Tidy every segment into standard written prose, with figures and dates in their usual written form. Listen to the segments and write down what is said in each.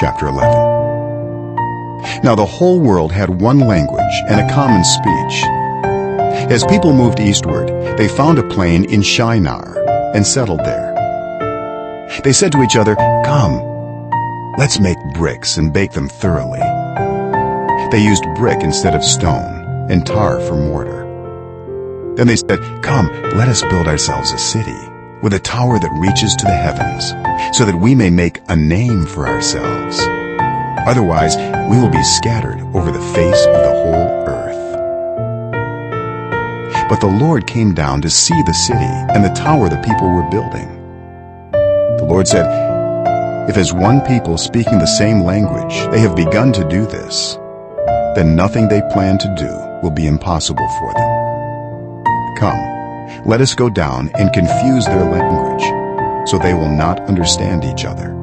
Chapter 11. Now the whole world had one language and a common speech. As people moved eastward, they found a plain in Shinar and settled there. They said to each other, "Come, let's make bricks and bake them thoroughly." They used brick instead of stone and tar for mortar. Then they said, "Come, let us build ourselves a city with a tower that reaches to the heavens, so that we may make a name for ourselves. Otherwise, we will be scattered over the face of the whole earth." But the Lord came down to see the city and the tower the people were building. The Lord said, "If as one people speaking the same language they have begun to do this, then nothing they plan to do will be impossible for them. Come, let us go down and confuse their language, so they will not understand each other."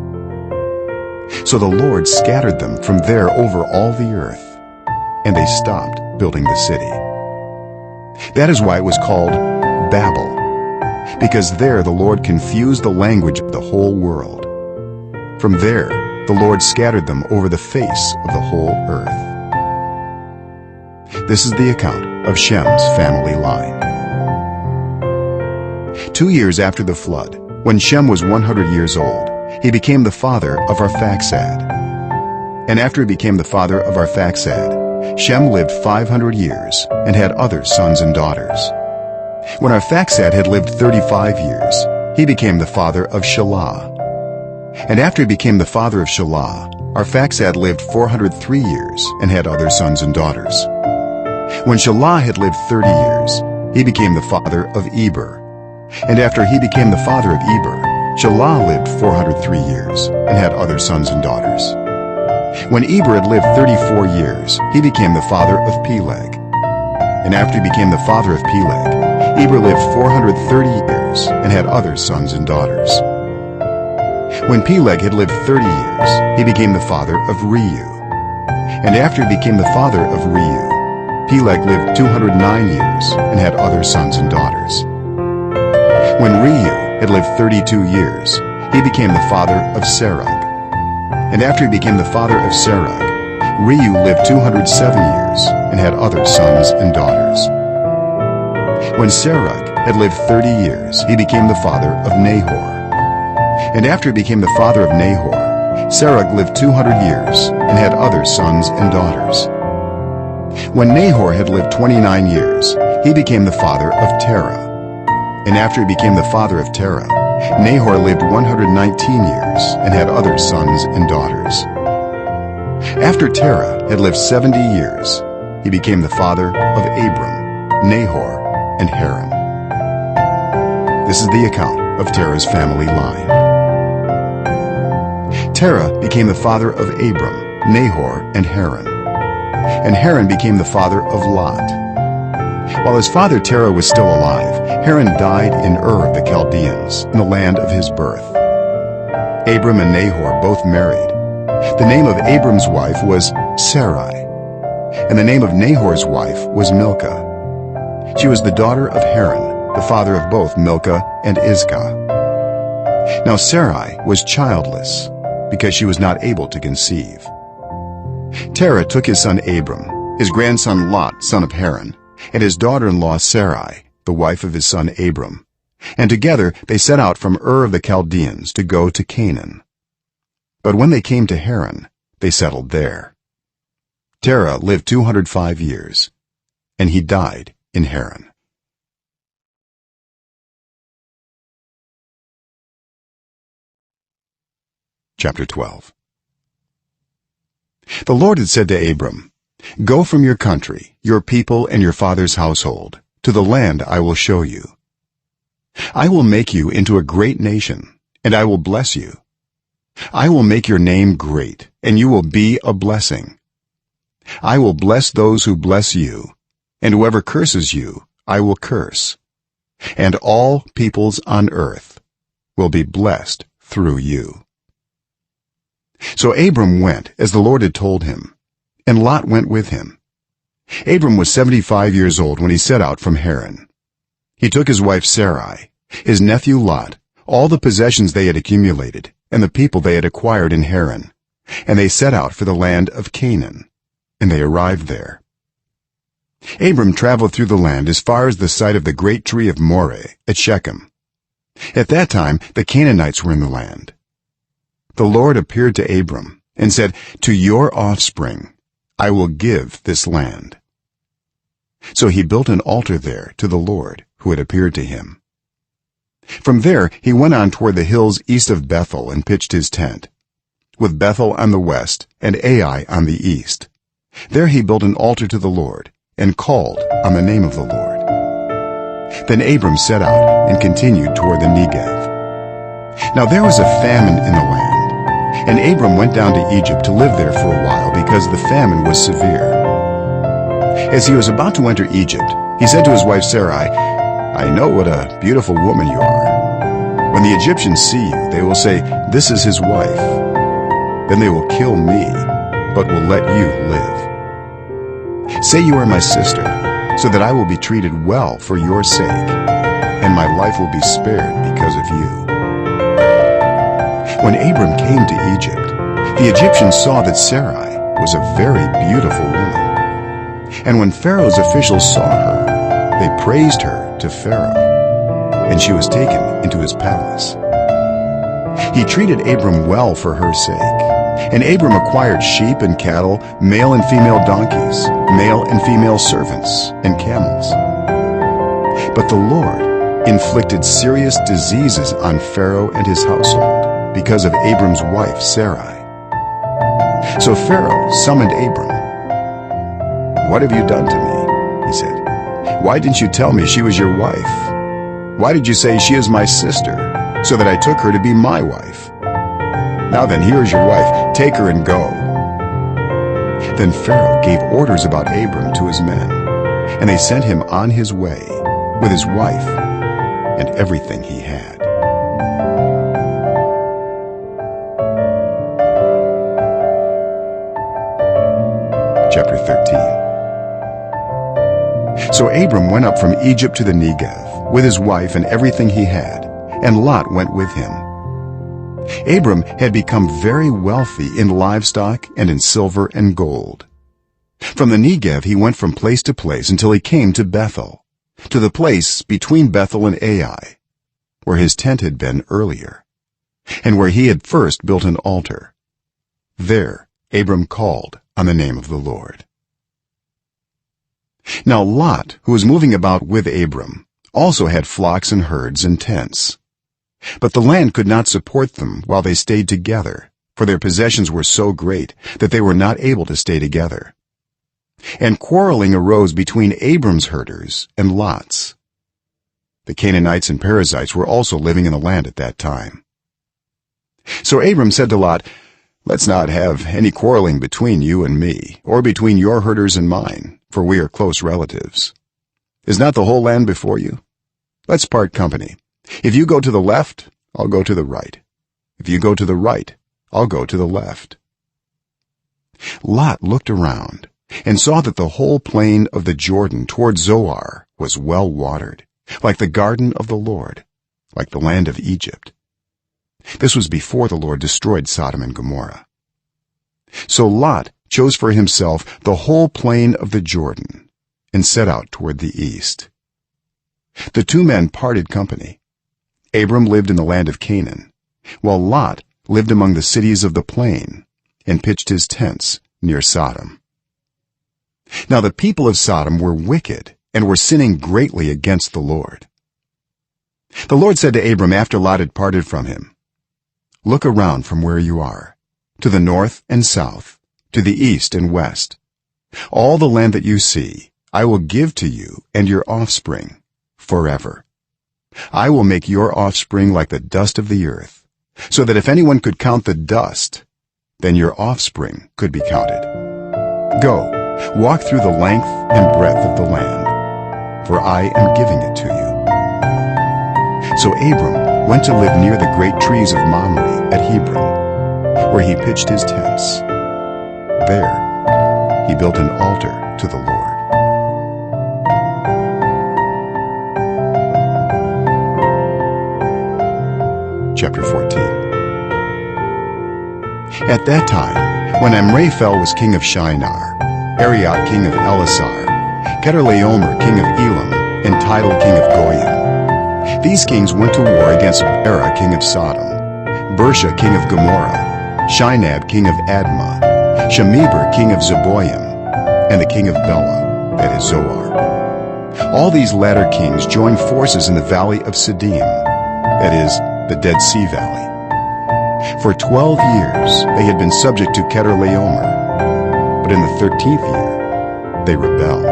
So the Lord scattered them from there over all the earth, and they stopped building the city. That is why it was called Babel, because there the Lord confused the language of the whole world. From there the Lord scattered them over the face of the whole earth. This is the account of Shem's family line. 2 years after the flood, when Shem was 100 years old, he became the father of Arphaxad. And after he became the father of Arphaxad, Shem lived 500 years and had other sons and daughters. When Arphaxad had lived 35 years, he became the father of Shelah. And after he became the father of Shelah, Arphaxad lived 403 years and had other sons and daughters. When Shelah had lived 30 years, he became the father of Eber. And after he became the father of Eber, Shelah lived 403 years and had other sons and daughters. When Eber had lived 34 years, he became the father of Peleg. And after he became the father of Peleg, Eber lived 430 years and had other sons and daughters. When Peleg had lived 30 years, he became the father of Reu. And after he became the father of Reu, Peleg lived 209 years and had other sons and daughters. When Reu had lived 32 years, he became the father of Serug. And after he became the father of Serug, Reu lived 207 years and had other sons and daughters. When Serug had lived 30 years, he became the father of Nahor. And after he became the father of Nahor, Serug lived 200 years and had other sons and daughters. When Nahor had lived 29 years, he became the father of Terah. And after he became the father of Terah, Nahor lived 119 years and had other sons and daughters. After Terah had lived 70 years, he became the father of Abram, Nahor, and Haran. This is the account of Terah's family line. Terah became the father of Abram, Nahor, and Haran. And Haran became the father of Lot. While his father Terah was still alive, Haran died in Ur of the Chaldeans, in the land of his birth. Abram and Nahor both married. The name of Abram's wife was Sarai, and the name of Nahor's wife was Milcah. She was the daughter of Haran, the father of both Milcah and Iscah. Now Sarai was childless, because she was not able to conceive. Terah took his son Abram, his grandson Lot, son of Haran, and his daughter-in-law Sarai, the wife of his son Abram, and together they set out from Ur of the Chaldeans to go to Canaan. But when they came to Haran, they settled there. Terah lived 205 years, and he died in Haran. Chapter 12. The Lord had said to Abram, "Go from your country, your people, and your father's household, to the land I will show you. I will make you into a great nation, and I will bless you. I will make your name great, and you will be a blessing. I will bless those who bless you, and whoever curses you, I will curse. And all peoples on earth will be blessed through you." So Abram went as the Lord had told him, and Lot went with him. Abram was 75 years old when he set out from Haran. He took his wife Sarai, his nephew Lot, all the possessions they had accumulated, and the people they had acquired in Haran, and they set out for the land of Canaan, and they arrived there. Abram traveled through the land as far as the site of the great tree of Moreh at Shechem. At that time the Canaanites were in the land. The Lord appeared to Abram and said, "To your offspring I will give this land." So he built an altar there to the Lord who had appeared to him. From there he went on toward the hills east of Bethel and pitched his tent, with Bethel on the west and Ai on the east. There he built an altar to the Lord and called on the name of the Lord. Then Abram set out and continued toward the Negev. Now there was a famine in the land, and Abram went down to Egypt to live there for a while because the famine was severe. As he was about to enter Egypt, he said to his wife Sarai, "I know what a beautiful woman you are. When the Egyptians see you, they will say, 'This is his wife.' Then they will kill me, but will let you live. Say you are my sister, so that I will be treated well for your sake, and my life will be spared because of you." When Abram came to Egypt, the Egyptians saw that Sarai was a very beautiful woman. And when Pharaoh's officials saw her, they praised her to Pharaoh, and she was taken into his palace. He treated Abram well for her sake, and Abram acquired sheep and cattle, male and female donkeys, male and female servants, and camels. But the Lord inflicted serious diseases on Pharaoh and his household because of Abram's wife Sarai. So Pharaoh summoned Abram. "What have you done to me?" he said. "Why didn't you tell me she was your wife? Why did you say she is my sister, so that I took her to be my wife? Now then, here is your wife. Take her and go." Then Pharaoh gave orders about Abram to his men, and they sent him on his way with his wife and everything he had. Chapter 13. So Abram went up from Egypt to the Negev with his wife and everything he had, and Lot went with him. Abram had become very wealthy in livestock and in silver and gold. From the Negev he went from place to place until he came to Bethel, to the place between Bethel and Ai, where his tent had been earlier, and where he had first built an altar. There Abram called on the name of the Lord. Now Lot, who was moving about with Abram, also had flocks and herds and tents. But the land could not support them while they stayed together, for their possessions were so great that they were not able to stay together. And quarreling arose between Abram's herders and Lot's. The Canaanites and Perizzites were also living in the land at that time. So Abram said to Lot, "Let's not have any quarreling between you and me, or between your herders and mine, for we are close relatives. Is not the whole land before you? Let's part company. If you go to the left, I'll go to the right. If you go to the right, I'll go to the left." Lot looked around and saw that the whole plain of the Jordan toward Zoar was well watered, like the garden of the Lord, like the land of Egypt. This was before the Lord destroyed Sodom and Gomorrah. So Lot chose for himself the whole plain of the Jordan and set out toward the east. The two men parted company. Abram lived in the land of Canaan, while Lot lived among the cities of the plain and pitched his tents near Sodom. Now the people of Sodom were wicked and were sinning greatly against the Lord. The Lord said to Abram after Lot had parted from him, "Look around from where you are, to the north and south, to the east and west. All the land that you see I will give to you and your offspring forever. I will make your offspring like the dust of the earth, so that if anyone could count the dust, then your offspring could be counted. Go, walk through the length and breadth of the land, for I am giving it to you." So Abram went to live near the great trees of Mamre at Hebron, where he pitched his tents. There he built an altar to the Lord. Chapter 14. At that time, when Amraphel was king of Shinar, Arioch king of Elasar, Chedorlaomer king of Elam, and Tidal king of Goyim, these kings went to war against Bera king of Sodom, Bersha king of Gomorrah, Shinab king of Admah, Shemeber king of Zeboim, and the king of Bela, that is Zoar. All these latter kings joined forces in the valley of Siddim, that is, the Dead Sea Valley. For 12 years they had been subject to Chedorlaomer, but in the 13th year they rebelled.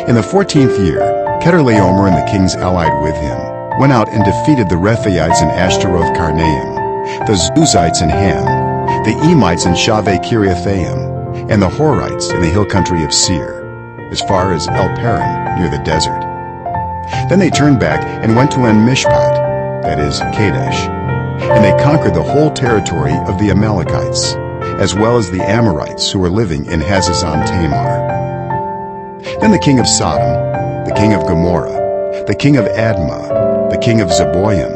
In the 14th year, Chedorlaomer and the kings allied with him went out and defeated the Rephaites in Ashtaroth-Karnaim, the Zuzites in Ham, the Emites in Shaveh-Kiriathaim, and the Horites in the hill country of Seir, as far as El Paran near the desert. Then they turned back and went to En-Mishpat, that is, Kadesh, and they conquered the whole territory of the Amalekites, as well as the Amorites who were living in Hazazon Tamar. Then the king of Sodom, the king of Gomorrah, the king of Admah, the king of Zeboim,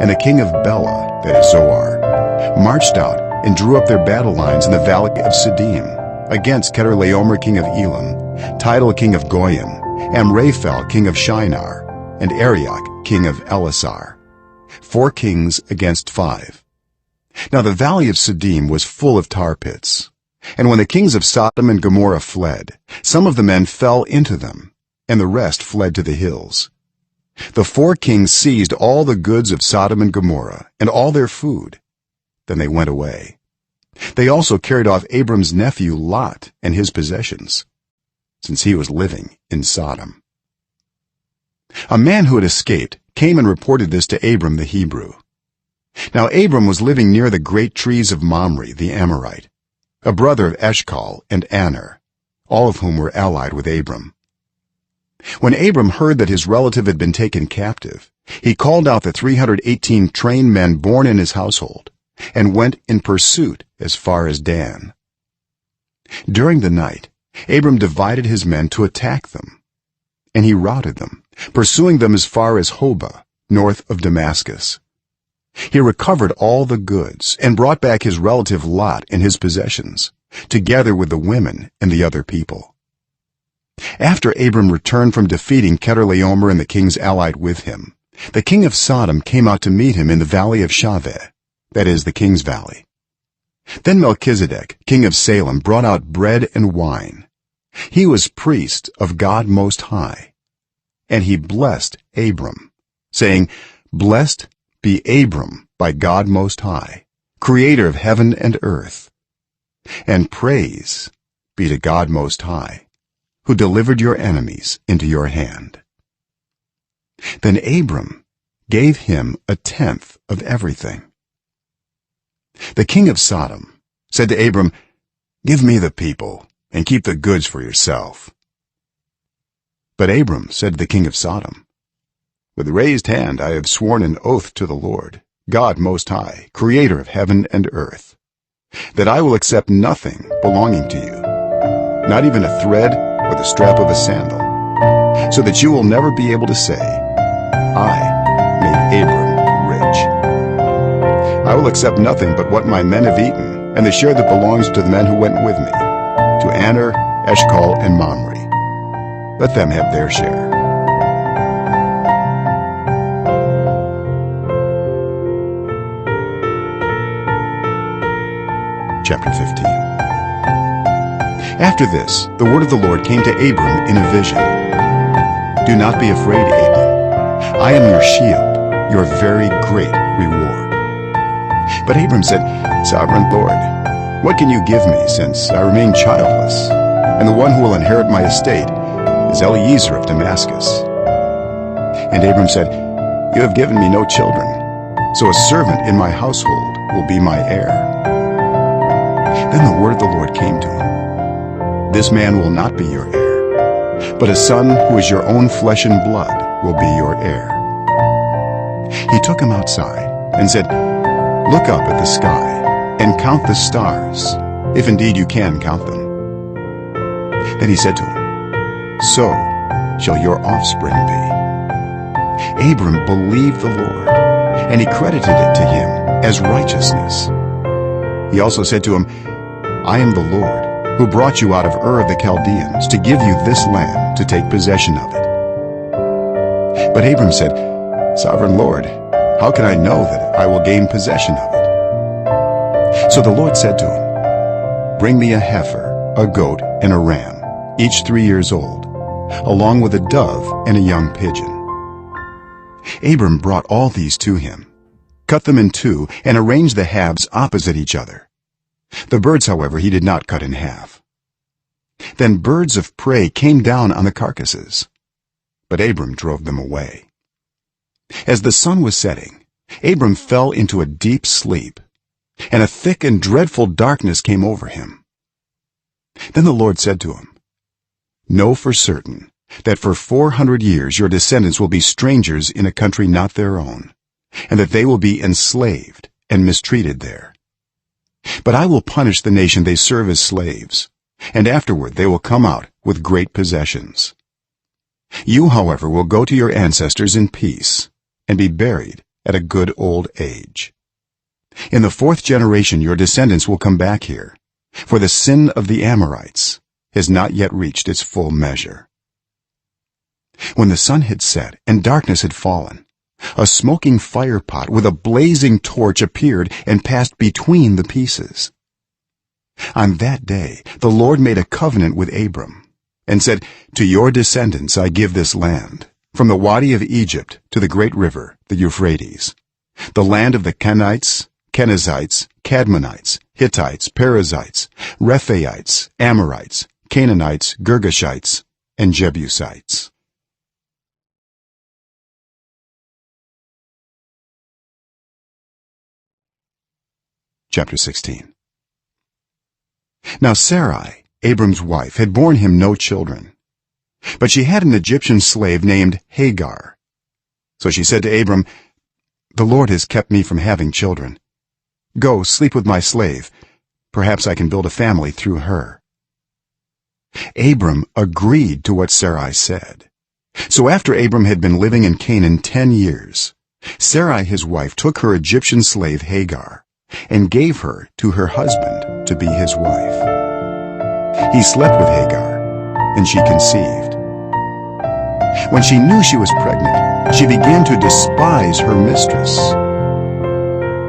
and the king of Bela, that is Zoar, marched out and drew up their battle lines in the valley of Siddim against Chedorlaomer king of Elam, Tidal king of Goyim, Amraphel king of Shinar, and Arioch king of Elasar. 4 kings against 5. Now the valley of Siddim was full of tar pits, and when the kings of Sodom and Gomorrah fled, some of the men fell into them, and the rest fled to the hills. The 4 kings seized all the goods of Sodom and Gomorrah and all their food. Then they went away. They also carried off Abram's nephew Lot and his possessions, since he was living in Sodom. A man who had escaped came and reported this to Abram the Hebrew. Now Abram was living near the great trees of Mamre the Amorite, a brother of Eshcol and Aner, all of whom were allied with Abram. When Abram heard that his relative had been taken captive, he called out the 318 trained men born in his household and went in pursuit as far as Dan. During the night, Abram divided his men to attack them, and he routed them, pursuing them as far as Hobah, north of Damascus. He recovered all the goods and brought back his relative Lot and his possessions, together with the women and the other people. After Abram returned from defeating Chedorlaomer and the kings allied with him, the king of Sodom came out to meet him in the valley of Shaveh, that is, the king's valley. Then Melchizedek, king of Salem, brought out bread and wine. He was priest of God Most High, and he blessed Abram, saying, "Blessed be Abram by God Most High, creator of heaven and earth, and praise be to God Most High, who delivered your enemies into your hand." Then Abram gave him 1/10 of everything. The king of Sodom said to Abram, "Give me the people and keep the goods for yourself." But Abram said to the king of Sodom, "With raised hand I have sworn an oath to the Lord, God Most High, creator of heaven and earth, that I will accept nothing belonging to you, not even a thread or the strap of a sandal, so that you will never be able to say, 'I made Abram rich.' I will accept nothing but what my men have eaten, and the share that belongs to the men who went with me, to Aner, Eshcol, and Mamre. Let them have their share." Chapter 15. After this, the word of the Lord came to Abram in a vision. "Do not be afraid, Abram. I am your shield, your very great reward." But Abram said, "Sovereign Lord, what can you give me, since I remain childless, and the one who will inherit my estate is Eliezer of Damascus?" And Abram said, "You have given me no children, so a servant in my household will be my heir." Then the word of the Lord came to him, "This man will not be your heir, but a son who is your own flesh and blood will be your heir." He took him outside and said, "Look up at the sky and count the stars, if indeed you can count them." Then he said to him, "So shall your offspring be." Abram believed the Lord, and he credited it to him as righteousness. He also said to him, I am the Lord, who brought you out of Ur of the Chaldeans to give you this land to take possession of it. But Abram said, Sovereign Lord, how can I know that I will gain possession of it? So the Lord said to him, Bring me a heifer, a goat, and a ram, each 3 years old, along with a dove and a young pigeon. Abram brought all these to him, cut them in two, and arranged the halves opposite each other. The birds, however, he did not cut in half. Then birds of prey came down on the carcasses, but Abram drove them away. As the sun was setting, Abram fell into a deep sleep, and a thick and dreadful darkness came over him. Then the Lord said to him, Know for certain that for 400 years your descendants will be strangers in a country not their own, and that they will be enslaved and mistreated there. But I will punish the nation they serve as slaves, and afterward they will come out with great possessions. You, however, will go to your ancestors in peace and be buried at a good old age. In the 4th generation your descendants will come back here, for the sin of the Amorites has not yet reached its full measure. When the sun had set and darkness had fallen, a smoking fire pot with a blazing torch appeared and passed between the pieces. On that day the Lord made a covenant with Abram and said, To your descendants I give this land, from the Wadi of Egypt to the great river, the Euphrates, the land of the Kenites, Kenizzites, Cadmonites, Hittites, Perizzites, Rephaites, Amorites, Canaanites, Girgashites, and Jebusites. Chapter 16. Now Sarai, Abram's wife, had borne him no children, but she had an Egyptian slave named Hagar. So she said to Abram, The Lord has kept me from having children. Go, sleep with my slave. Perhaps I can build a family through her. Abram agreed to what Sarai said. So after Abram had been living in Canaan 10 years, Sarai his wife took her Egyptian slave Hagar and gave her to her husband to be his wife. He slept with Hagar, and she conceived. When she knew she was pregnant, she began to despise her mistress.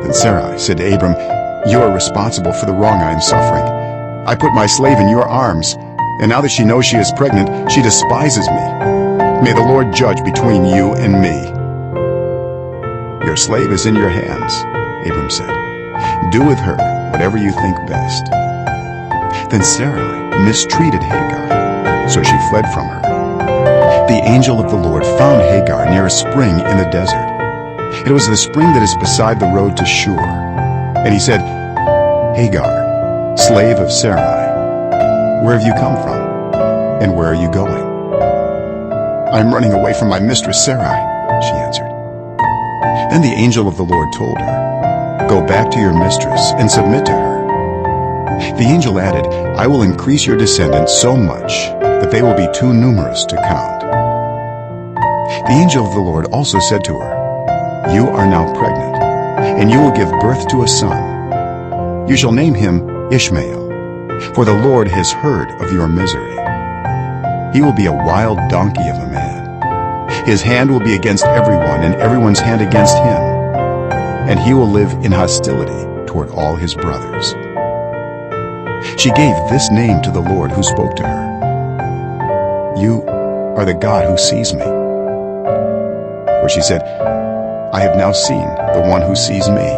Then Sarai said to Abram, You are responsible for the wrong I am suffering. I put my slave in your arms, and now that she knows she is pregnant, she despises me. May the Lord judge between you and me. Your slave is in your hands, Abram said. Do with her whatever you think best. Then Sarai mistreated Hagar, so she fled from her. The angel of the Lord found Hagar near a spring in the desert. It was the spring that is beside the road to Shur. And he said, Hagar, slave of Sarai, where have you come from, and where are you going? I am running away from my mistress Sarai, she answered. Then the angel of the Lord told her, Go back to your mistress and submit to her. The angel added, I will increase your descendants so much that they will be too numerous to count. The angel of the Lord also said to her, You are now pregnant, and you will give birth to a son. You shall name him Ishmael, for the Lord has heard of your misery. He will be a wild donkey of a man. His hand will be against everyone, and everyone's hand against him, and he will live in hostility toward all his brothers. She gave this name to the Lord who spoke to her, You are the God who sees me. For she said, I have now seen the one who sees me.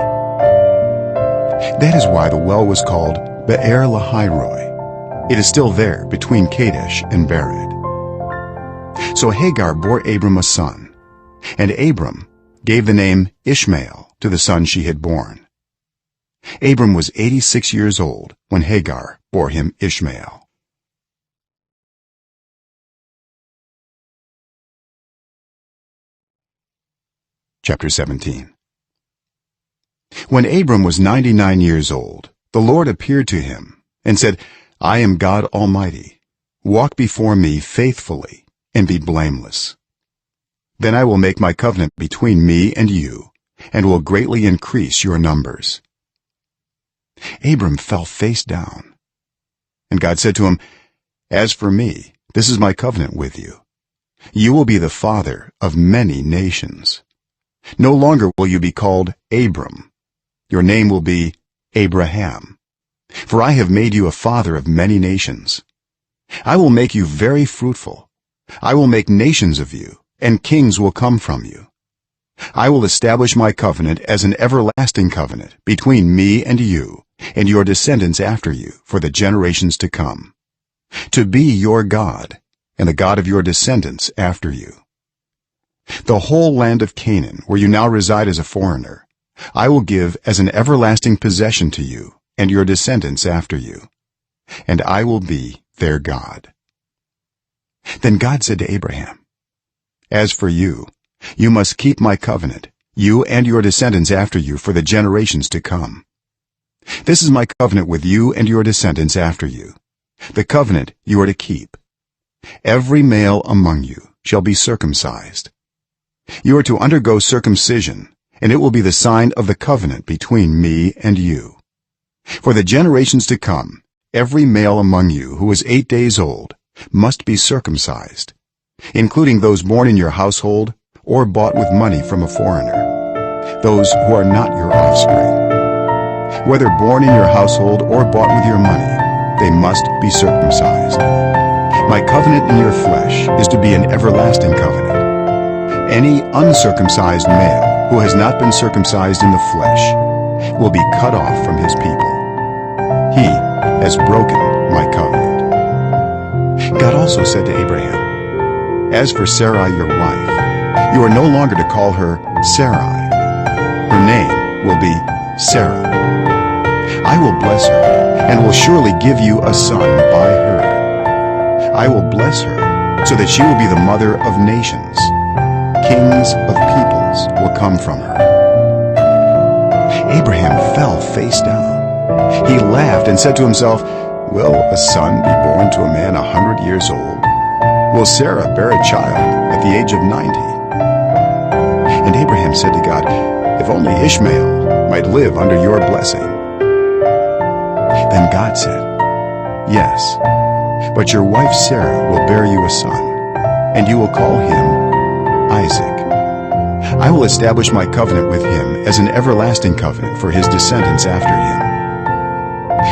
That is why the well was called Be'er Lahairoi. It is still there between Kadesh and Bered. So Hagar bore Abram a son, and Abram gave the name Ishmael to the son she had born. Abram was 86 years old when Hagar bore him Ishmael. Chapter 17. When Abram was 99 years old, the Lord appeared to him and said, I am God Almighty. Walk before me faithfully and be blameless. Then I will make my covenant between me and you, and will greatly increase your numbers. Abram fell face down. And God said to him, "As for me, this is my covenant with you. You will be the father of many nations. No longer will you be called Abram. Your name will be Abraham. For I have made you a father of many nations. I will make you very fruitful. I will make nations of you, and kings will come from you. I will establish my covenant as an everlasting covenant between me and you and your descendants after you for the generations to come, to be your God and the God of your descendants after you. The whole land of Canaan, where you now reside as a foreigner, I will give as an everlasting possession to you and your descendants after you, and I will be their God." Then God said to Abraham, "As for you, you must keep my covenant, you and your descendants after you for the generations to come. This is my covenant with you and your descendants after you, the covenant you are to keep. Every male among you shall be circumcised. You are to undergo circumcision, and it will be the sign of the covenant between me and you. For the generations to come, every male among you who is 8 days old must be circumcised, including those born in your household or bought with money from a foreigner, those who are not your offspring. Whether born in your household or bought with your money, they must be circumcised. My covenant in your flesh is to be an everlasting covenant. Any uncircumcised male who has not been circumcised in the flesh will be cut off from his people. He has broken my covenant." God also said to Abraham, "As for Sarai your wife, you are no longer to call her Sarai. Her name will be Sarah. I will bless her and will surely give you a son by her. I will bless her so that she will be the mother of nations. Kings of peoples will come from her." Abraham fell face down. He laughed and said to himself, "Will a son be born to a man 100 years old? Will Sarah bear a child at the age of 90? And Abraham said to God, "If only Ishmael might live under your blessing." Then God said, "Yes, but your wife Sarah will bear you a son, and you will call him Isaac. I will establish my covenant with him as an everlasting covenant for his descendants after him.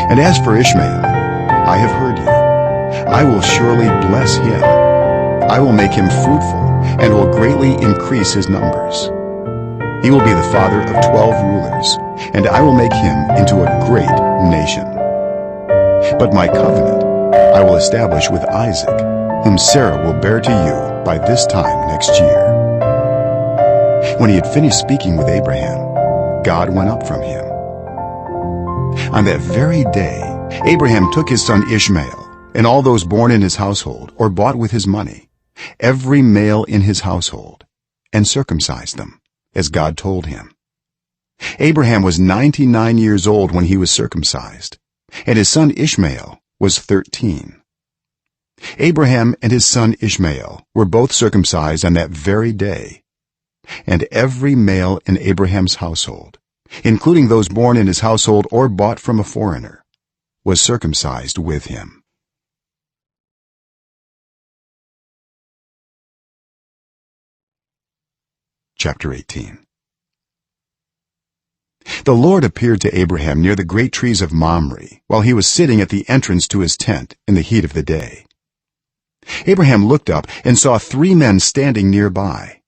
And as for Ishmael, I have heard you. I will surely bless him. I will make him fruitful and will greatly increase his numbers. He will be the father of 12 rulers, and I will make him into a great nation. But my covenant I will establish with Isaac, whom Sarah will bear to you by this time next year." When he had finished speaking with Abraham, God went up from him. On that very day, Abraham took his son Ishmael, and all those born in his household or bought with his money, every male in his household, and circumcised them, as God told him. Abraham was 99 years old when he was circumcised, and his son Ishmael was 13. Abraham and his son Ishmael were both circumcised on that very day, and every male in Abraham's household, including those born in his household or bought from a foreigner, was circumcised with him. Chapter 18. The Lord appeared to Abraham near the great trees of Mamre while he was sitting at the entrance to his tent in the heat of the day. Abraham looked up and saw 3 men standing nearby.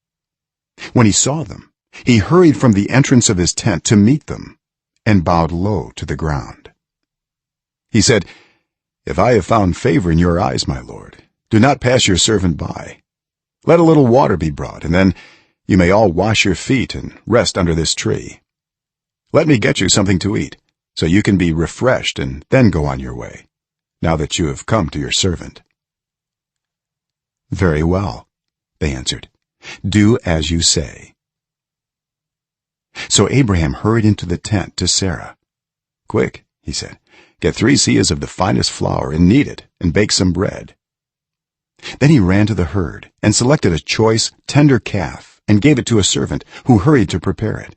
When he saw them, he hurried from the entrance of his tent to meet them and bowed low to the ground. He said, "If I have found favor in your eyes, my lord, do not pass your servant by. Let a little water be brought, and then you may all wash your feet and rest under this tree. Let me get you something to eat, so you can be refreshed and then go on your way, now that you have come to your servant." "Very well," they answered. "Do as you say." So Abraham hurried into the tent to Sarah. "Quick," he said, "get 3 seahs of the finest flour and knead it and bake some bread." Then he ran to the herd and selected a choice, tender calf and gave it to a servant who hurried to prepare it.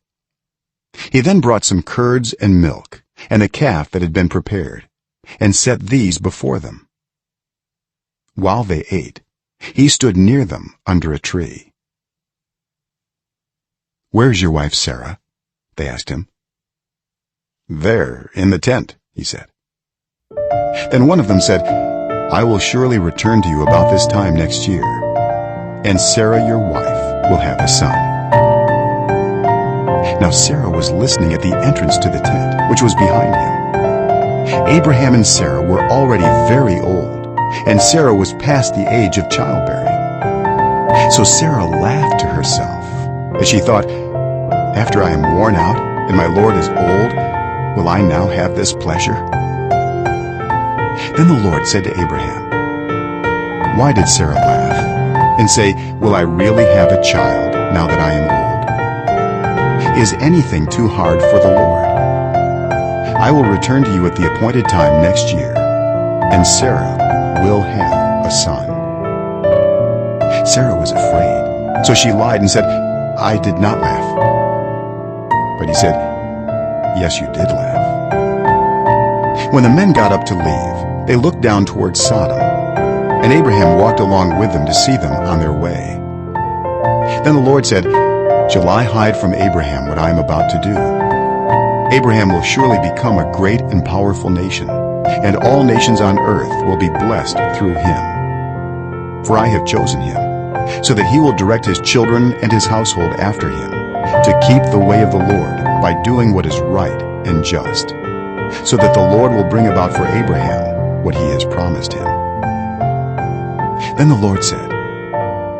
He then brought some curds and milk and the calf that had been prepared, and set these before them. While they ate, he stood near them under a tree. "Where's your wife Sarah?" they asked him. "There, in the tent," he said. Then one of them said, "I will surely return to you about this time next year, and Sarah your wife will have a son." Now Sarah was listening at the entrance to the tent, which was behind him. Abraham and Sarah were already very old, and Sarah was past the age of childbearing. So Sarah laughed to herself, as she thought, "After I am worn out, and my Lord is old, will I now have this pleasure?" Then the Lord said to Abraham, "Why did Sarah laugh, and say, 'Will I really have a child now that I am old?' Is anything too hard for the Lord? I will return to you at the appointed time next year, and Sarah will have a son." Sarah was afraid, so she lied and said, "I did not laugh." But he said, "Yes, you did laugh." When the men got up to leave, they looked down toward Sodom, and Abraham walked along with them to see them on their way. Then the Lord said, "Shall I hide from Abraham what I am about to do? Abraham will surely become a great and powerful nation, and all nations on earth will be blessed through him. For I have chosen him, so that he will direct his children and his household after him, to keep the way of the Lord by doing what is right and just, so that the Lord will bring about for Abraham what he has promised him." Then the Lord said,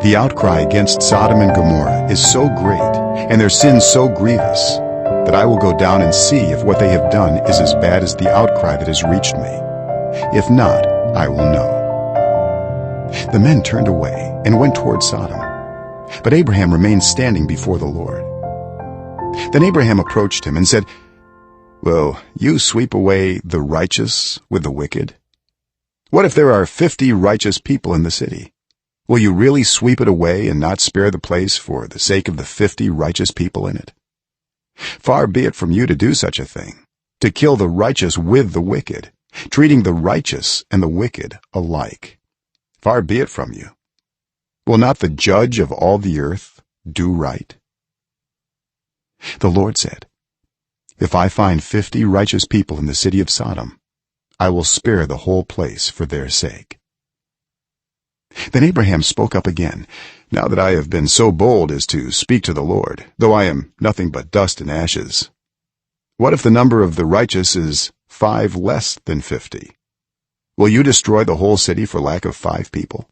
"The outcry against Sodom and Gomorrah is so great, and their sin so grievous, that I will go down and see if what they have done is as bad as the outcry that has reached me. If not, I will know." The men turned away and went toward Sodom, but Abraham remained standing before the Lord. Then Abraham approached him and said, "Will you sweep away the righteous with the wicked? What if there are 50 righteous people in the city? Will you really sweep it away and not spare the place for the sake of the 50 righteous people in it? Far be it from you to do such a thing, to kill the righteous with the wicked, treating the righteous and the wicked alike. Far be it from you. Will not the judge of all the earth do right?" The Lord said, "If I find 50 righteous people in the city of Sodom, I will spare the whole place for their sake." Then Abraham spoke up again, "Now that I have been so bold as to speak to the Lord, though I am nothing but dust and ashes, what if the number of the righteous is 5 less than 50? Will you destroy the whole city for lack of 5 people?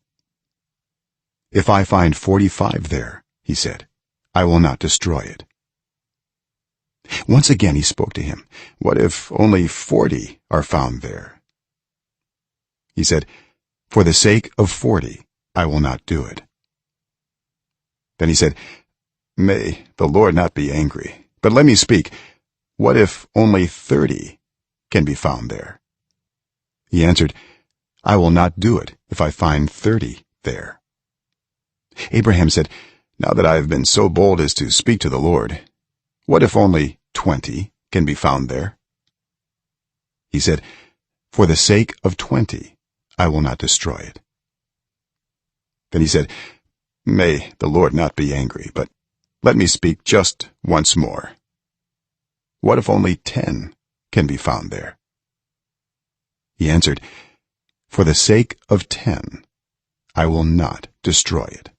If I find 45 there," he said, "I will not destroy it." Once again he spoke to him, "What if only 40 are found there?" He said, "For the sake of 40, I will not do it." Then he said, "May the Lord not be angry, but let me speak. What if only 30 can be found there?" He answered, "I will not do it if I find 30 there." Abraham said, "Now that I have been so bold as to speak to the Lord, what if only 20 can be found there?" He said, "For the sake of 20, I will not destroy it." Then he said, "May the Lord not be angry, but let me speak just once more. What if only 10 can be found there?" He answered, "For the sake of 10, I will not destroy it."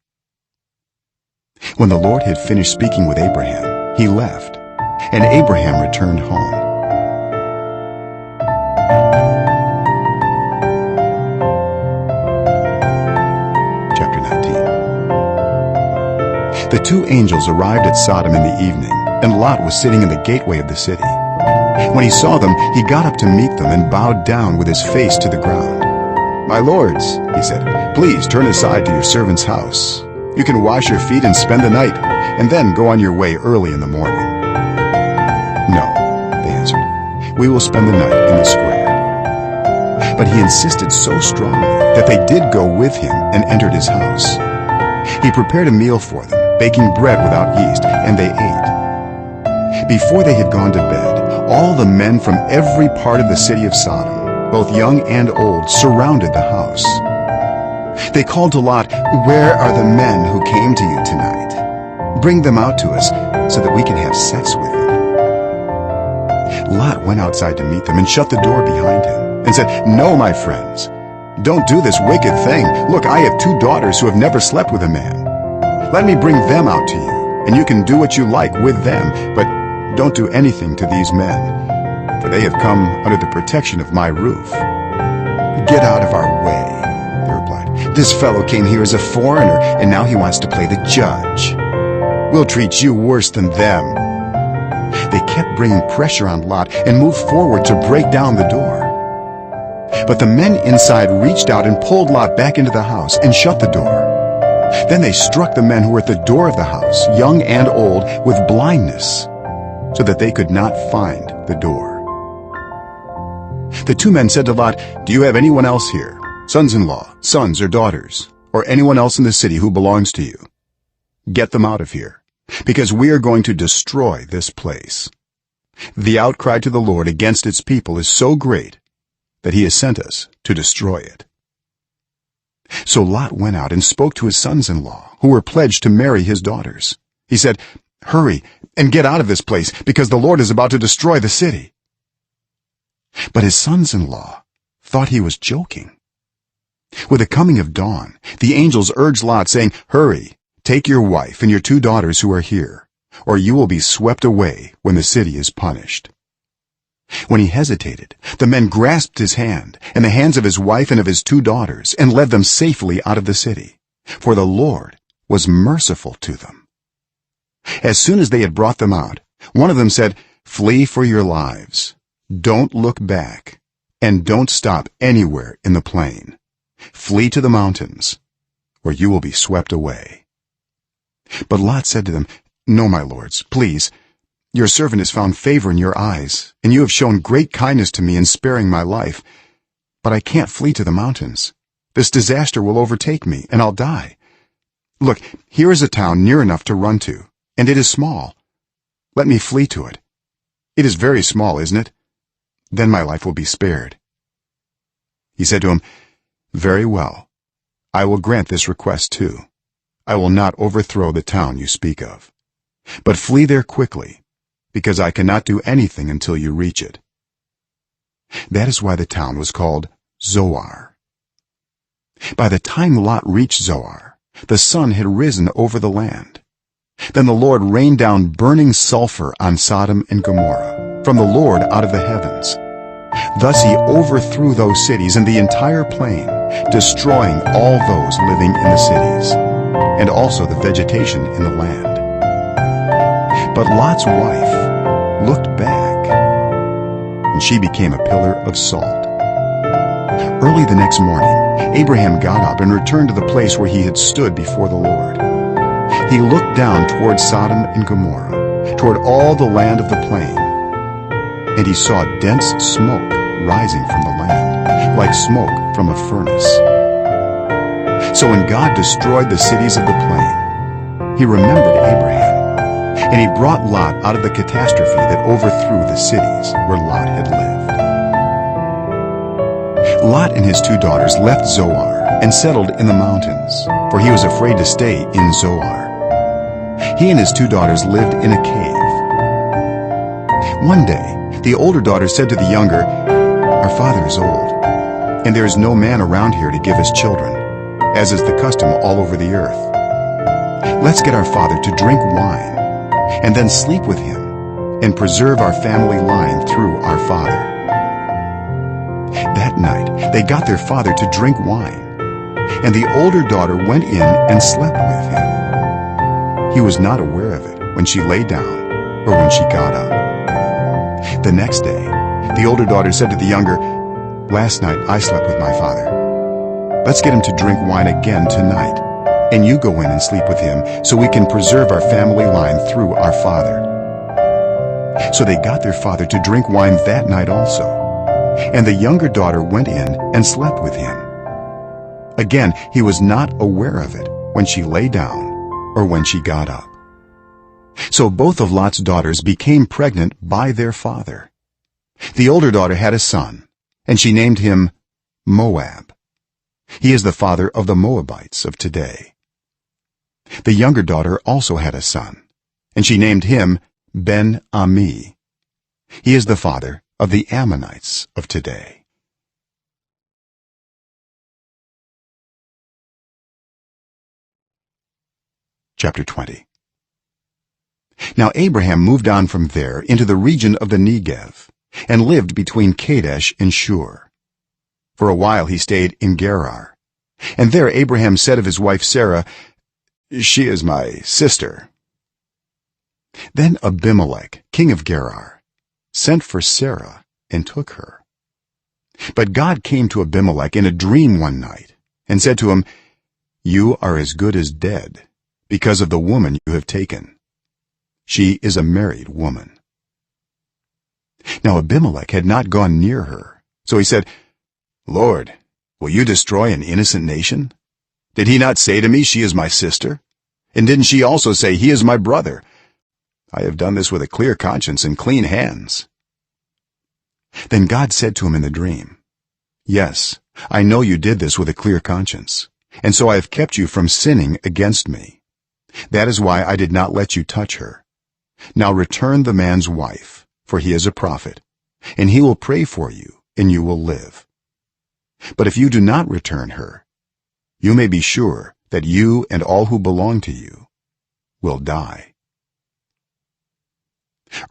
When the Lord had finished speaking with Abraham, he left, and Abraham returned home. Chapter 19. The 2 angels arrived at Sodom in the evening, and Lot was sitting in the gateway of the city. When he saw them, he got up to meet them and bowed down with his face to the ground. "My lords," he said, "please turn aside to your servant's house. You can wash your feet and spend the night, and then go on your way early in the morning." "No," they answered, "we will spend the night in the square." But he insisted so strongly that they did go with him and entered his house. He prepared a meal for them, baking bread without yeast, and they ate. Before they had gone to bed, All the men from every part of the city of Sodom, both young and old, surrounded the house. They called to Lot, "Where are the men who came to you tonight? Bring them out to us so that we can have sex with them." Lot went outside to meet them and shut the door behind him and said, "No, my friends, don't do this wicked thing. Look, I have 2 daughters who have never slept with a man. Let me bring them out to you, and you can do what you like with them, but don't do anything to these men, for they have come under the protection of my roof." "Get out of our way," they replied. "This fellow came here as a foreigner, and now he wants to play the judge. We'll treat you worse than them." They kept bringing pressure on Lot and moved forward to break down the door. But the men inside reached out and pulled Lot back into the house and shut the door. Then they struck the men who were at the door of the house, young and old, with blindness, so that they could not find the door. The 2 men said to Lot, "Do you have anyone else here, sons-in-law, sons or daughters, or anyone else in the city who belongs to you? Get them out of here, because we are going to destroy this place. The outcry to the Lord against its people is so great that he has sent us to destroy it." So Lot went out and spoke to his sons-in-law, who were pledged to marry his daughters. He said, "Hurry and get out of this place, because the Lord is about to destroy the city." But his sons-in-law thought he was joking. With the coming of dawn, the angels urged Lot, saying, "Hurry, take your wife and your 2 daughters who are here, or you will be swept away when the city is punished." When he hesitated, the men grasped his hand and the hands of his wife and of his 2 daughters and led them safely out of the city, for the Lord was merciful to them. As soon as they had brought them out, one of them said, "Flee for your lives. Don't look back, and don't stop anywhere in the plain. Flee to the mountains, or you will be swept away." But Lot said to them, "No, my lords, please. Your servant has found favor in your eyes, and you have shown great kindness to me in sparing my life. But I can't flee to the mountains. This disaster will overtake me, and I'll die. Look, here is a town near enough to run to, and it is small. Let me flee to it. It is very small, isn't it? Then my life will be spared." He said to him, "Very well. I will grant this request too. I will not overthrow the town you speak of. But flee there quickly, because I cannot do anything until you reach it." That is why the town was called Zoar. By the time Lot reached Zoar, the sun had risen over the land. Then the Lord rained down burning sulfur on Sodom and Gomorrah from the Lord out of the heavens. Thus he overthrew those cities and the entire plain, destroying all those living in the cities, and also the vegetation in the land. But Lot's wife looked back, and she became a pillar of salt. Early the next morning, Abraham got up and returned to the place where he had stood before the Lord. He looked down toward Sodom and Gomorrah, toward all the land of the plain, and he saw dense smoke rising from the land, like smoke from a furnace. So when God destroyed the cities of the plain, he remembered Abraham, and he brought Lot out of the catastrophe that overthrew the cities where Lot had lived. Lot and his 2 daughters left Zoar and settled in the mountains, for he was afraid to stay in Zoar. He and his 2 daughters lived in a cave. One day, the older daughter said to the younger, "Our father is old, and there is no man around here to give us children, as is the custom all over the earth. Let's get our father to drink wine, and then sleep with him, and preserve our family line through our father." That night, they got their father to drink wine, and the older daughter went in and slept with him. He was not aware of it when she lay down or when she got up. The next day, the older daughter said to the younger, "Last night I slept with my father. Let's get him to drink wine again tonight, and you go in and sleep with him so we can preserve our family line through our father." So they got their father to drink wine that night also, and the younger daughter went in and slept with him. Again, he was not aware of it when she lay down or when she got up. So both of Lot's daughters became pregnant by their father, The older daughter had a son, and she named him Moab. He is the father of the Moabites of today. The younger daughter also had a son, and she named him Ben-Ami. He is the father of the Ammonites of today. Chapter 20. Now Abraham moved on from there into the region of the Negev and lived between Kadesh and Shur. For a while he stayed in Gerar, and there Abraham said of his wife Sarah, "She is my sister." Then Abimelech, king of Gerar, sent for Sarah and took her. But God came to Abimelech in a dream one night and said to him, "You are as good as dead because of the woman you have taken. She is a married woman." Now Abimelech had not gone near her, so he said, "Lord, will you destroy an innocent nation? Did he not say to me, 'She is my sister'? And didn't she also say, 'He is my brother'? I have done this with a clear conscience and clean hands." Then God said to him in the dream, "Yes, I know you did this with a clear conscience, and so I have kept you from sinning against me. That is why I did not let you touch her. Now return the man's wife, for he is a prophet, and he will pray for you, and you will live. But if you do not return her, you may be sure that you and all who belong to you will die."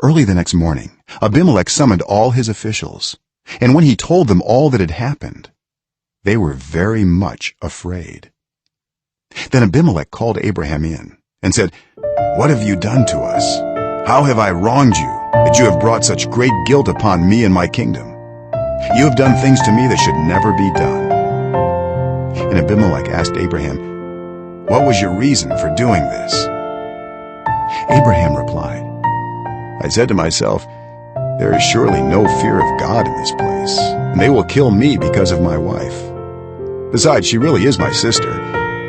Early the next morning Abimelech summoned all his officials, and when he told them all that had happened, they were very much afraid. Then Abimelech called Abraham in and said, "What have you done to us? How have I wronged you, that you have brought such great guilt upon me and my kingdom? You have done things to me that should never be done." And Abimelech asked Abraham, "What was your reason for doing this?" Abraham replied, "I said to myself, 'There is surely no fear of God in this place, and they will kill me because of my wife. Besides, she really is my sister,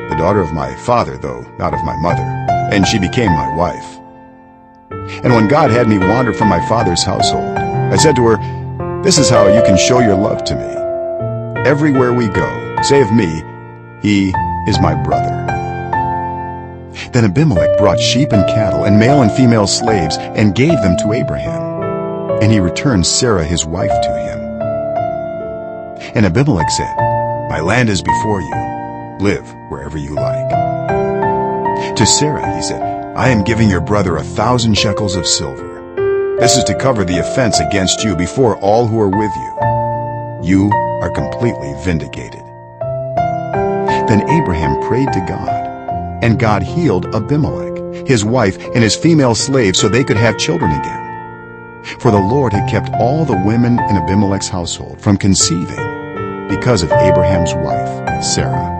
the daughter of my father, though not of my mother, and she became my wife. And when God had me wander from my father's household, I said to her, "This is how you can show your love to me. Everywhere we go, say of me, 'He is my brother.'" Then Abimelech brought sheep and cattle and male and female slaves and gave them to Abraham, and he returned Sarah his wife to him. And Abimelech said, "My land is before you. Live wherever you like." To Sarah he said, "I am giving your brother 1,000 shekels of silver. This is to cover the offense against you before all who are with you. You are completely vindicated." Then Abraham prayed to God, and God healed Abimelech, his wife, and his female slaves so they could have children again. For the Lord had kept all the women in Abimelech's household from conceiving because of Abraham's wife, Sarah.